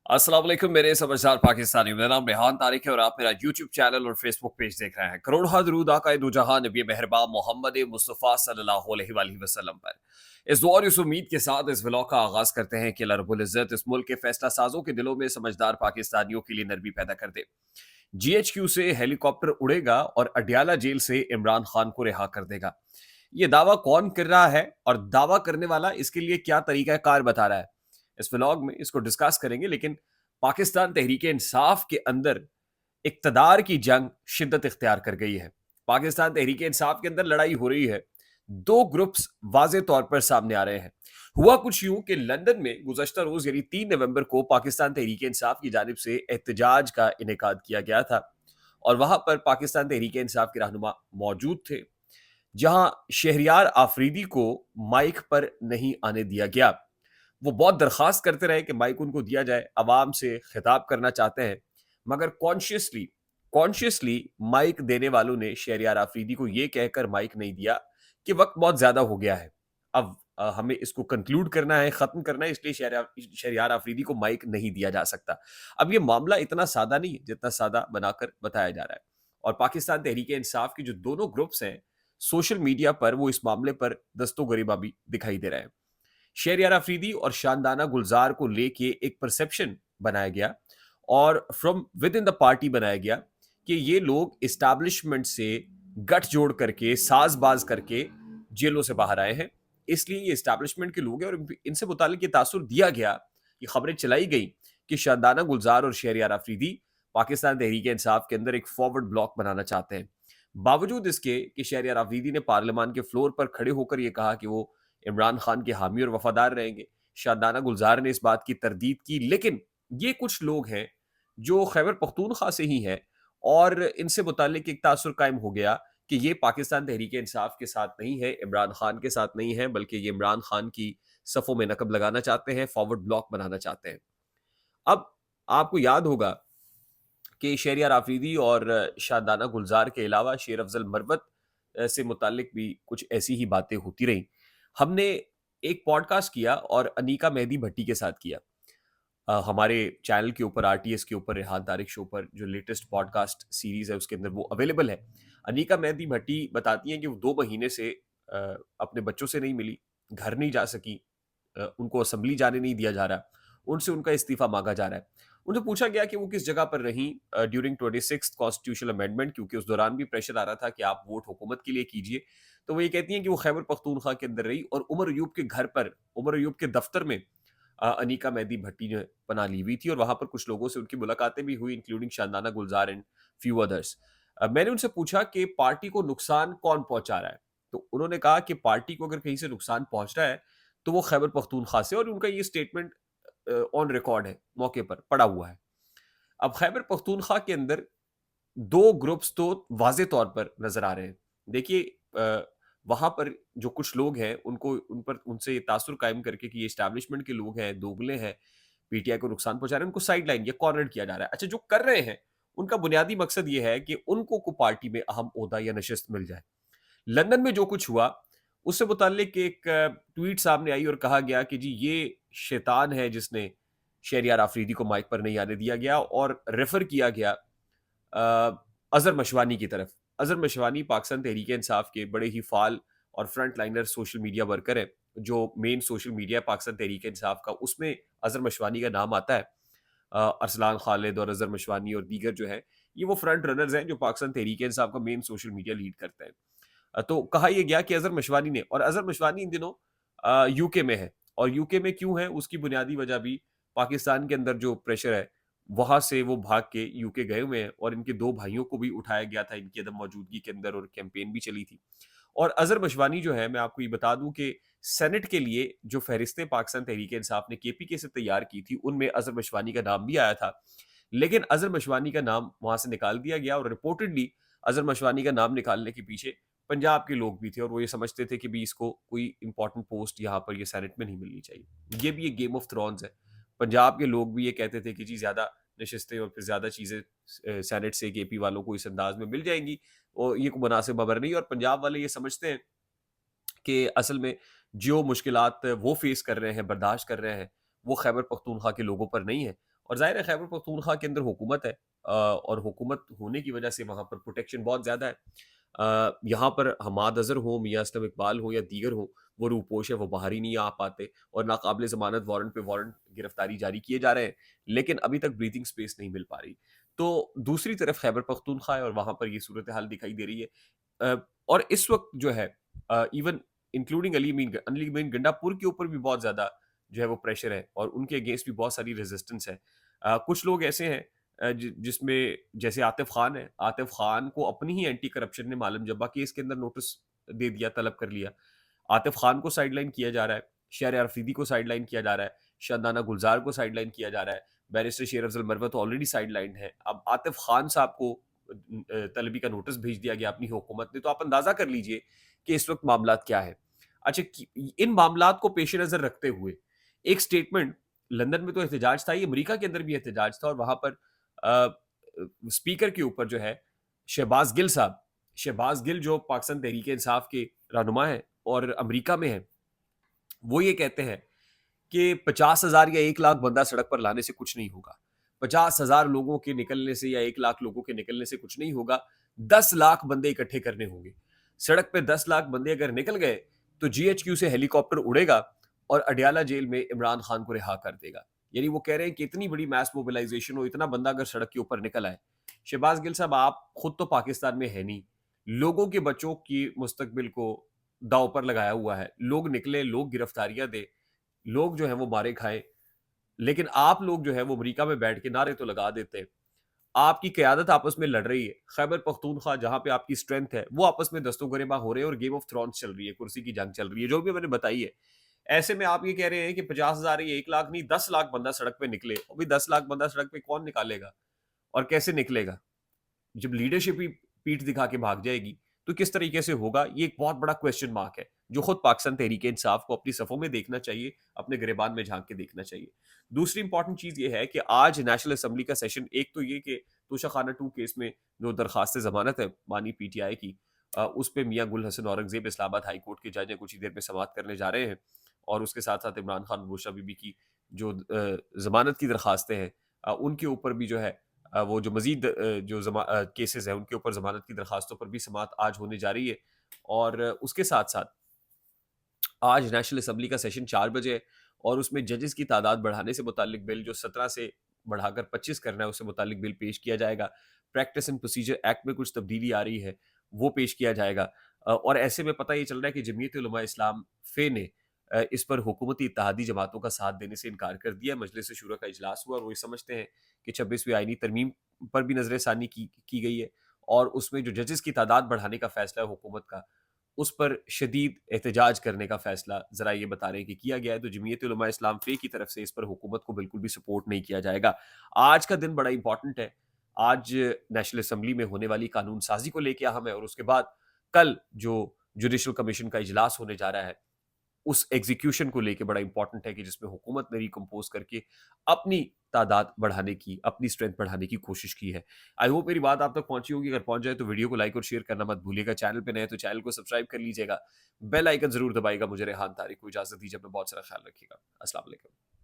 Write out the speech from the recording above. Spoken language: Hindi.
अस्सलाम वालेकुम मेरे समझदार पाकिस्तानी। मेरा नाम रेहान तारिक है और आप मेरा यूट्यूब चैनल और फेसबुक पेज देख रहे हैं। करोड़ों दरूद आका दो जहां नबी मेहरबान मोहम्मद मुस्तफ़ा सल्लल्लाहु अलैहि वसल्लम पर। इस दुआ और इस उम्मीद के साथ इस व्लॉग का आगाज करते हैं कि अल्लाह रब्बुल इज्जत इस मुल्क के फैसला साजों के दिलों में समझदार पाकिस्तानियों के लिए नरमी पैदा कर दे। जीएचक्यू से हेलीकॉप्टर उड़ेगा और अडियाला जेल से इमरान खान को रिहा कर देगा। ये दावा कौन कर रहा है और दावा करने वाला इसके लिए क्या तरीका कार बता रहा है, इस व्लॉग में इसको डिस्कस करेंगे। लेकिन पाकिस्तान तहरीक इंसाफ के अंदर इक्तदार की जंग शिद्दत इख्तियार कर गई है। पाकिस्तान तहरीक इंसाफ के अंदर लड़ाई हो रही है। दो ग्रुप्स वाजे तौर पर सामने आ रहे हैं। हुआ कुछ यूं कि लंदन में गुज़श्ता रोज यानी 3 नवंबर को पाकिस्तान तहरीक इंसाफ की जानिब से एहतजाज का इनेकाद किया गया था और वहां पर पाकिस्तान तहरीक इंसाफ के रहनुमा मौजूद थे, जहां शहरियार आफरीदी को माइक पर नहीं आने दिया गया। वो बहुत दरखास्त करते रहे कि माइक उनको दिया जाए, आवाम से खिताब करना चाहते हैं, मगर कॉन्शियसली कॉन्शियसली माइक देने वालों ने शहरियार आफरीदी को यह कहकर माइक नहीं दिया कि वक्त बहुत ज्यादा हो गया है, अब हमें इसको कंक्लूड करना है, खत्म करना है, इसलिए शहरियार आफरीदी को माइक नहीं दिया जा सकता। अब ये मामला इतना सादा नहीं है जितना सादा बनाकर बताया जा रहा है। और पाकिस्तान तहरीक इंसाफ की जो दोनों ग्रुप्स हैं, सोशल मीडिया पर वो इस मामले पर दस्तो गरिबाबी दिखाई दे रहे हैं। शहरयार अफरीदी और शानदाना गुलजार को लेके एक परसेप्शन बनाया गया और from with in the party बनाया गया कि ये लोग इस्टेब्लिशमेंट से गठजोड़ करके साजबाज करके जेलों से बाहर आए हैं, इसलिए ये इस्टेब्लिशमेंट के लोग हैं। और इनसे मुतालिक ये तासुर दिया गया, ये खबरें चलाई गई कि शानदाना गुलजार और शहरयार अफरीदी पाकिस्तान तहरीक इंसाफ के अंदर एक फॉरवर्ड ब्लॉक बनाना चाहते हैं। बावजूद इसके कि शहरयार अफरीदी ने पार्लियामान के फ्लोर पर खड़े होकर यह कहा कि वो इमरान खान के हामी और वफादार रहेंगे, शादाना गुलजार ने इस बात की तरदीद की। लेकिन ये कुछ लोग हैं जो खैबर पख्तूनख्वा से ही हैं और इनसे मुतालिक एक तासुर कायम हो गया कि ये पाकिस्तान तहरीक इंसाफ के साथ नहीं है, इमरान खान के साथ नहीं है, बल्कि ये इमरान खान की सफ़ों में नकब लगाना चाहते हैं, फॉरवर्ड ब्लॉक बनाना चाहते हैं। अब आपको याद होगा कि शहरयार आफरीदी और शादाना गुलजार के अलावा शेर अफजल मरवत से मुतालिक भी कुछ ऐसी ही बातें होती रहीं। हमने एक पॉडकास्ट किया और अनीका मेहदी भट्टी के साथ किया। हमारे चैनल के ऊपर आरटीएस के ऊपर रेहान तारिक शो पर जो लेटेस्ट पॉडकास्ट सीरीज है उसके अंदर वो अवेलेबल है। अनीका मेहदी भट्टी बताती हैं कि वो 2 महीने से अपने बच्चों से नहीं मिली, घर नहीं जा सकी, उनको असेंबली जाने नहीं दिया जा रहा, उनसे उनका इस्तीफा मांगा जा रहा है। उनसे पूछा गया कि वो किस जगह पर रहीं ड्यूरिंग 26th कॉन्स्टिट्यूशनल अमेंडमेंट, क्योंकि उस दौरान भी प्रेशर आ रहा था कि आप वोट हुकूमत के लिए कीजिए। तो वो ये कहती हैं कि वो खैबर पख्तूनख्वा के अंदर रही और उमर अयूब के घर पर, उमर अयूब के दफ्तर में अनीका मेहदी भट्टी ने पनाह ली हुई थी और वहां पर कुछ लोगों से उनकी मुलाकातें भी हुई, including Shandana Gulzar and few others. मैंने उनसे पूछा कि पार्टी को नुकसान कौन पहुंचा रहा है, तो उन्होंने कहा कि पार्टी को अगर कहीं से नुकसान पहुंच रहा है तो वो खैबर पख्तूनख्वा से, और उनका ये स्टेटमेंट ऑन रिकॉर्ड है, मौके पर पड़ा हुआ है। अब खैबर पख्तूनख्वा के अंदर दो ग्रुप्स तो वाज़े तौर पर नज़र आ रहे हैं। देखिए, वहाँ पर जो कुछ लोग हैं उनको उन पर उनसे ये तासुर कायम करके कि ये एस्टेब्लिशमेंट के लोग हैं, दोगले हैं, पीटीआई को नुकसान पहुँचा रहे हैं, उनको साइडलाइन या कॉर्नर किया जा रहा है। अच्छा, जो कर रहे हैं, उनका बुनियादी मकसद ये है कि उनको को पार्टी में अहम ओहदा या नशिस्त मिल जाए। लंदन में जो कुछ हुआ, उससे मुताल्लिक एक ट्वीट सामने आई और कहा गया कि जी ये शैतान है जिसने शहरयार आफरीदी को माइक पर नहीं आने दिया गया, और रेफर किया गया अजहर मशवानी की तरफ। अजहर मशवानी पाकिस्तान तहरीक इंसाफ के बड़े ही फाल और front liner social media worker है। जो main social media Pakistan Tehreek Insaf का, उसमें अजहर मशवानी का नाम आता है। अरसलान खालिद और अजहर मशवानी और दीगर जो है, ये वो फ्रंट रनर्स हैं जो पाकिस्तान तहरीक इंसाफ का मेन सोशल मीडिया लीड करते हैं। तो कहा यह गया कि अजहर मशवानी ने, और अजहर मशवानी इन दिनों यूके में है, और यूके में क्यों है उसकी बुनियादी वजह भी पाकिस्तान के अंदर जो प्रेशर है, वहां से वो भाग के यूके गए हुए हैं, और इनके दो भाइयों को भी उठाया गया था इनकी अदम मौजूदगी के अंदर, और कैंपेन भी चली थी। और अजहर मशवानी जो है, मैं आपको ये बता दूं कि सेनेट के लिए जो फहरिस्तें पाकिस्तान तहरीक इंसाफ ने केपीके से तैयार की थी, उनमें अजहर मशवानी का नाम भी आया था। लेकिन अजहर मशवानी का नाम वहां से निकाल दिया गया, और रिपोर्टेडली अजहर मशवानी का नाम निकालने के पीछे पंजाब के लोग भी थे, और वो ये समझते थे कि भी इसको कोई इंपॉर्टेंट पोस्ट यहाँ पर ये सेनेट में नहीं मिलनी चाहिए। ये भी एक गेम ऑफ थ्रोन्स है। पंजाब के लोग भी ये कहते थे कि जी ज्यादा नशिस्तें और फिर ज्यादा चीजें सेनेट से केपी वालों को इस अंदाज में मिल जाएंगी, और ये कोई मुनासिब खबर नहीं। और पंजाब वाले ये समझते हैं कि असल में जो मुश्किलात वो फेस कर रहे हैं, बर्दाश्त कर रहे हैं, वो खैबर पख्तूनख्वा के लोगों पर नहीं है, और ज़ाहिर है खैबर पख्तूनख्वा के अंदर हुकूमत है, और हुकूमत होने की वजह से वहाँ पर प्रोटेक्शन बहुत ज़्यादा है। यहाँ पर हमाद अज़हर हों, मियाँ असलम इकबाल हों या दीगर हों, वो रूपोश है, वो बाहर ही नहीं आ पाते और नाकाबिल ज़मानत वारंट पे वारंट गिरफ्तारी जारी किए जा रहे हैं, लेकिन अभी तक ब्रीथिंग स्पेस नहीं मिल पा रही। तो दूसरी तरफ खैबर पख्तूनख्वा है और वहाँ पर ये सूरत हाल दिखाई दे रही है। और इस वक़्त जो है even including Ali mean Gandapur के ऊपर भी बहुत ज़्यादा जो है वो प्रेशर है और उनके अगेंस्ट भी बहुत सारी रेजिस्टेंस है। कुछ लोग ऐसे हैं जिसमें जैसे आतिफ खान है, आतिफ खान को अपनी ही एंटी करप्शन ने मालम जब्बा केस के अंदर नोटिस दे दिया, तलब कर लिया। आतिफ खान को साइडलाइन किया जा रहा है, शहर अफरीदी को साइडलाइन किया जा रहा है, शादाना गुलजार को साइडलाइन किया जा रहा है, बैरिस्टर शेर अफजल मरवत तो ऑलरेडी साइडलाइन है। अब आतिफ खान साहब को तलबी का नोटिस भेज दिया गया अपनी हुकूमत ने, तो आप अंदाजा कर लीजिए कि इस वक्त मामलात क्या है। अच्छा, इन मामलात को पेश नजर रखते हुए एक स्टेटमेंट, लंदन में तो एहतजाज था, ये अमेरिका के अंदर भी एहतजाज था और वहां पर स्पीकर के ऊपर जो है शहबाज गिल साहब, शहबाज गिल जो पाकिस्तान तहरीक इंसाफ के रहनुमा है और अमेरिका में है, वो ये कहते हैं कि 50,000 या 1 लाख बंदा सड़क पर लाने से कुछ नहीं होगा। 50,000 लोगों के निकलने से या 1 लाख लोगों के निकलने से कुछ नहीं होगा। 10 लाख बंदे इकट्ठे करने होंगे। सड़क पे 10 लाख बंदे अगर निकल गए तो जीएचक्यू से हेलीकॉप्टर उड़ेगा और अडयाला जेल में इमरान खान को रिहा कर देगा। यानी वो कह रहे हैं कि इतनी बड़ी मैस मोबिलाइजेशन हो, इतना बंदा अगर सड़क के ऊपर निकल आए। शहबाज गिल साहब, आप खुद तो पाकिस्तान में है नहीं, लोगों के बच्चों की मुस्तकबिल को दांव पर लगाया हुआ है। लोग निकले, लोग गिरफ्तारियां दे, लोग जो है वो मारे खाए, लेकिन आप लोग जो है वो अमेरिका में बैठ के नारे तो लगा देते हैं। आपकी क़यादत आपस में लड़ रही है। खैबर पख्तूनख्वा जहाँ पे आपकी स्ट्रेंथ है, वो आपस में दस्तों-गिरेबां हो रहे हैं और गेम ऑफ थ्रोन्स चल रही है, कुर्सी की जंग चल रही है, जो भी मैंने बताई है। ऐसे में आप ये कह रहे हैं कि 50,000 या 1 लाख नहीं, 10 लाख बंदा सड़क पे निकले। अभी 10 लाख बंदा सड़क पे कौन निकालेगा और कैसे निकलेगा? जब लीडरशिप ही पीठ दिखा के भाग जाएगी, तो किस तरीके से होगा? ये एक बहुत बड़ा क्वेश्चन मार्क है, जो खुद पाकिस्तान तहरीक-ए-इंसाफ को अपनी सफ़ों में देखना चाहिए, अपने गिरेबान में झाँक के देखना चाहिए। दूसरी इंपॉर्टेंट चीज़ ये है कि आज नेशनल असेंबली का सेशन, एक तो ये कि तोशाखाना 2 केस में जो दरखास्त ज़मानत है मानी पीटीआई की, उस पे मियाँ गुल हसन औरंगज़ेब इस्लामाबाद हाई कोर्ट के जज हैं, कुछ ही देर में समाअत करने जा रहे हैं और उसके साथ-साथ इमरान खान और बुशरा बीबी की जो ज़मानत की दरखास्तें हैं, उनके ऊपर भी जो है वो जो मज़ीद जो केसेज़ हैं उनके ऊपर ज़मानत की दरखास्तों पर भी समाअत आज होने जा रही है। और उसके साथ-साथ आज नेशनल असेंबली का सेशन 4 बजे है और उसमें जजेस की तादाद बढ़ाने से मुताल्लिक बिल, जो 17 से बढ़ाकर 25 करना है, उससे मुताल्लिक बिल पेश किया जाएगा। प्रैक्टिस एंड प्रोसीजर एक्ट में कुछ तब्दीली आ रही है, वो पेश किया जाएगा। और ऐसे में पता ये चल रहा है कि जमीयत उलमा इस्लाम फ़े ने इस पर हुकूमती इत्तेहादी जमातों का साथ देने से इनकार कर दिया। मजलिस शूरा का इजलास हुआ और वो ये समझते हैं कि 26वीं आईनी तरमीम पर भी नज़र-ए-फ़ानी की गई है और उसमें जो जजेस की तादाद बढ़ाने का फ़ैसला है हुकूमत का, उस पर शदीद एहतजाज करने का फ़ैसला ज़रा ये बता रहे हैं कि किया गया है। तो जमीयत उलमा इस्लाम फ़े की तरफ से इस पर हुकूमत को बिल्कुल भी सपोर्ट नहीं किया जाएगा। आज का दिन बड़ा इंपॉर्टेंट है। आज नेशनल असेंबली में होने वाली कानून साज़ी को लेके अहम है और उसके बाद कल जो जुडिशल कमीशन का इजलास होने जा रहा है, उस एग्जीक्यूशन को लेके बड़ा इंपॉर्टेंट है कि जिसमें हुकूमत ने रिकम्पोज़ करके अपनी तादाद बढ़ाने की, अपनी स्ट्रेंथ बढ़ाने की कोशिश की है। आई होप मेरी बात आप तक पहुँची होगी। अगर पहुँच जाए तो वीडियो को लाइक और शेयर करना मत भूलिएगा। चैनल पे नए हैं तो चैनल को सब्सक्राइब कर लीजिएगा। बेल आइकन ज़रूर दबाइएगा। मुझे रेहान तारिक को इजाज़त दीजिए। अपना बहुत सारा ख्याल रखिएगा। अस्सलाम वालेकुम।